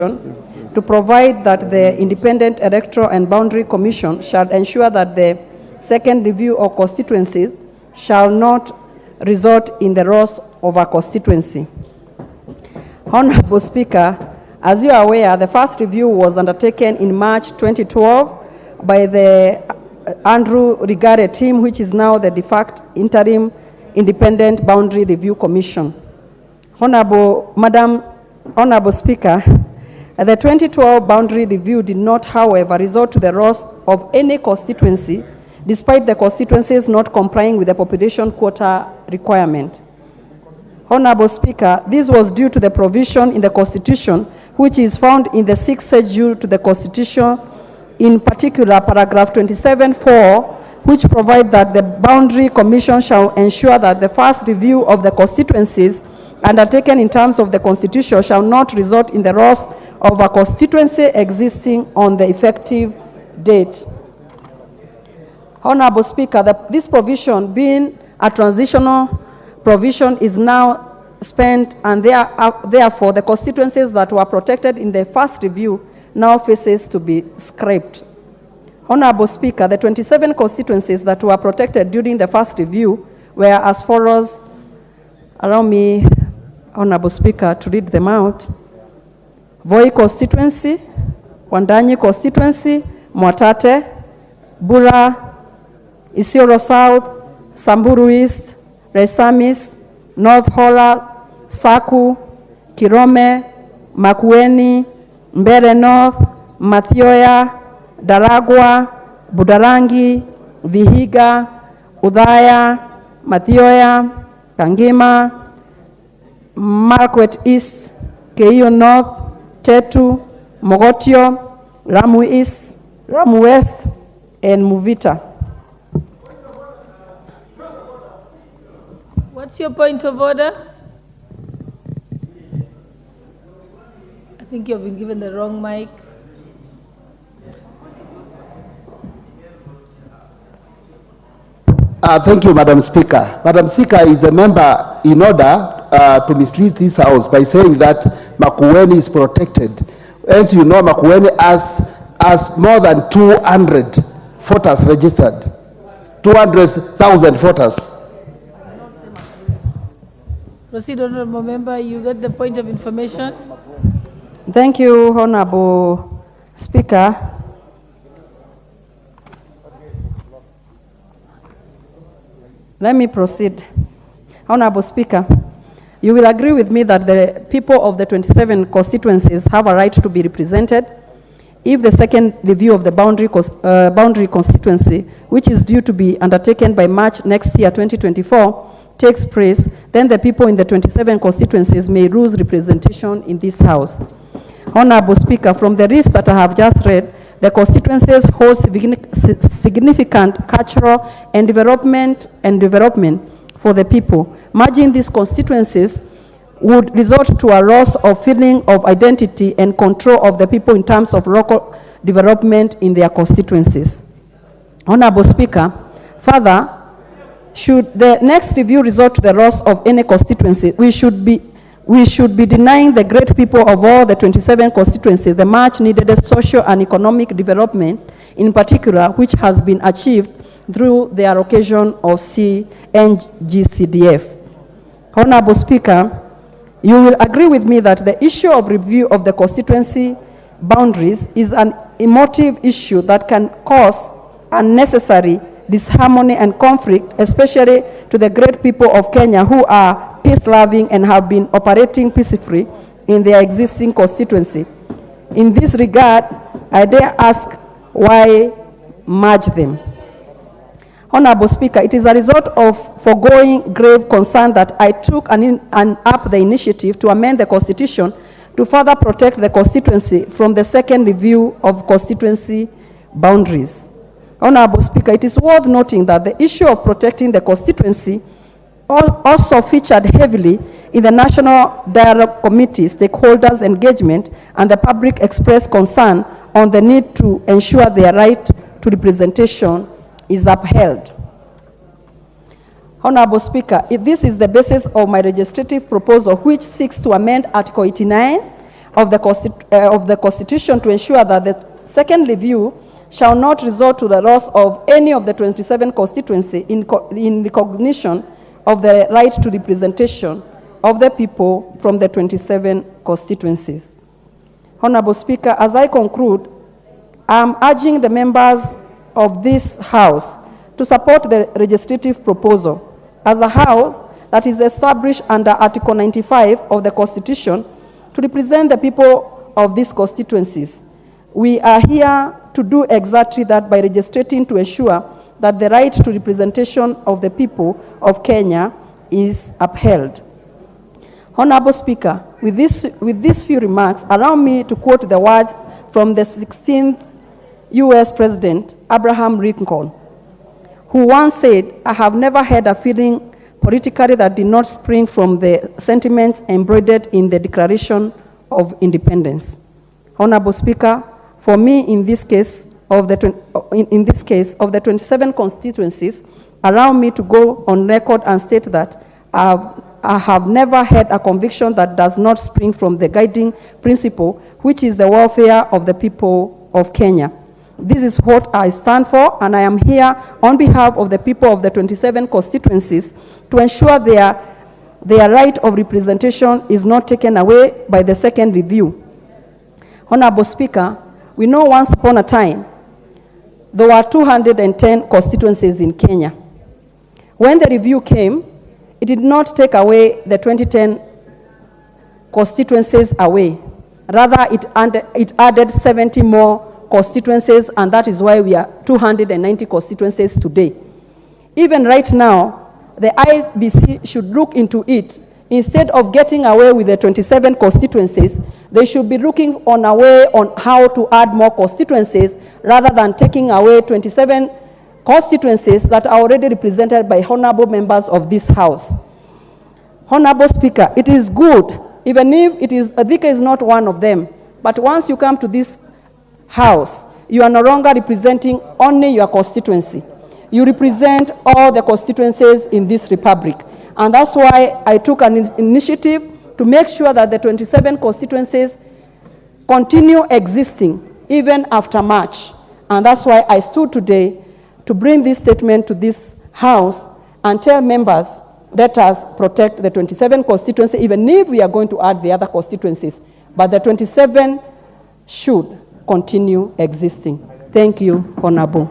to provide that the Independent Electoral and Boundary Commission shall ensure that the second review of constituencies shall not result in the loss of a constituency. Honorable Speaker, as you are aware, the first review was undertaken in March 2012 by the Andrew Rigare team, which is now the de facto interim Independent Boundary Review Commission. Honorable Speaker, the 2012 boundary review did not, however, result to the loss of any constituency, despite the constituencies not complying with the population quota requirement. Honorable Speaker, this was due to the provision in the Constitution, which is found in the 6th schedule to the Constitution, in particular paragraph 27(4), which provide that the Boundary Commission shall ensure that the first review of the constituencies undertaken in terms of the Constitution shall not result in the loss of a constituency existing on the effective date. Honorable Speaker, this provision, being a transitional provision, is now spent, and therefore the constituencies that were protected in the first review now faces to be scrapped. Honorable Speaker, the 27 constituencies that were protected during the first review were as follows. Allow me, Honorable Speaker, to read them out. Voi constituency, Wandanyi constituency, Mwatate, Bura, Isiolo South, Samburu East, Resamis, North Hola, Saku, Kirome, Makueni, Mbere North, Mathioya, Daragwa, Budarangi, Vihiga, Udhaya, Mathioya, Kangima, Marquette East, Keio North, Tetu, Mogotio, Ramu East, Ramu West, and Muvita. What's your point of order? I think you've been given the wrong mic. Thank you, Madam Speaker. Madam Speaker is the member in order to mislead this House by saying that Makueni is protected. As you know, Makueni has more than 200 voters registered, 200,000 voters. Proceed, Honorable Member. You got the point of information. Thank you, Honorable Speaker. Let me proceed. Honorable Speaker, you will agree with me that the people of the 27 constituencies have a right to be represented. If the second review of the boundary constituency, which is due to be undertaken by March next year, 2024, takes place, then the people in the 27 constituencies may lose representation in this House. Honorable Speaker, from the list that I have just read, the constituencies hold significant cultural and development for the people. Merging these constituencies would result to a loss of feeling of identity and control of the people in terms of local development in their constituencies. Honorable Speaker, further, should the next review result to the loss of any constituency, we should be denying the great people of all the 27 constituencies the much needed social and economic development, in particular, which has been achieved through the allocation of CNGCDF. Honorable Speaker, you will agree with me that the issue of review of the constituency boundaries is an emotive issue that can cause unnecessary disharmony and conflict, especially to the great people of Kenya who are peace-loving and have been operating peacefully in their existing constituency. In this regard, I dare ask, why merge them? Honorable Speaker, it is a result of foregoing grave concern that I took up the initiative to amend the Constitution to further protect the constituency from the second review of constituency boundaries. Honorable Speaker, it is worth noting that the issue of protecting the constituency also featured heavily in the National Dialogue Committee stakeholders' engagement, and the public expressed concern on the need to ensure their right to representation is upheld. Honorable Speaker, this is the basis of my legislative proposal, which seeks to amend Article 89 of the Constitution to ensure that the second review shall not resort to the loss of any of the 27 constituency in recognition of the right to representation of the people from the 27 constituencies. Honorable Speaker, as I conclude, I am urging the members of this House to support the legislative proposal. As a House that is established under Article 95 of the Constitution to represent the people of these constituencies, we are here to do exactly that by legislating to ensure that the right to representation of the people of Kenya is upheld. Honorable Speaker, with these few remarks, allow me to quote the words from the 16th US President, Abraham Lincoln, who once said, "I have never had a feeling politically that did not spring from the sentiments embroidered in the Declaration of Independence." Honorable Speaker, for me, in this case of the 27 constituencies, allow me to go on record and state that I have never had a conviction that does not spring from the guiding principle, which is the welfare of the people of Kenya. This is what I stand for, and I am here on behalf of the people of the 27 constituencies to ensure their right of representation is not taken away by the second review. Honorable Speaker, we know once upon a time there were 210 constituencies in Kenya. When the review came, it did not take away the 2010 constituencies away. Rather, it added 70 more constituencies, and that is why we are 290 constituencies today. Even right now, the IBC should look into it. Instead of getting away with the 27 constituencies, they should be looking on a way on how to add more constituencies rather than taking away 27 constituencies that are already represented by honorable members of this House. Honorable Speaker, it is good, even if Thika is not one of them, but once you come to this House, you are no longer representing only your constituency. You represent all the constituencies in this republic. And that's why I took an initiative to make sure that the 27 constituencies continue existing even after March. And that's why I stood today to bring this statement to this House and tell members, let us protect the 27 constituencies, even if we are going to add the other constituencies. But the 27 should continue existing. Thank you, Honorable.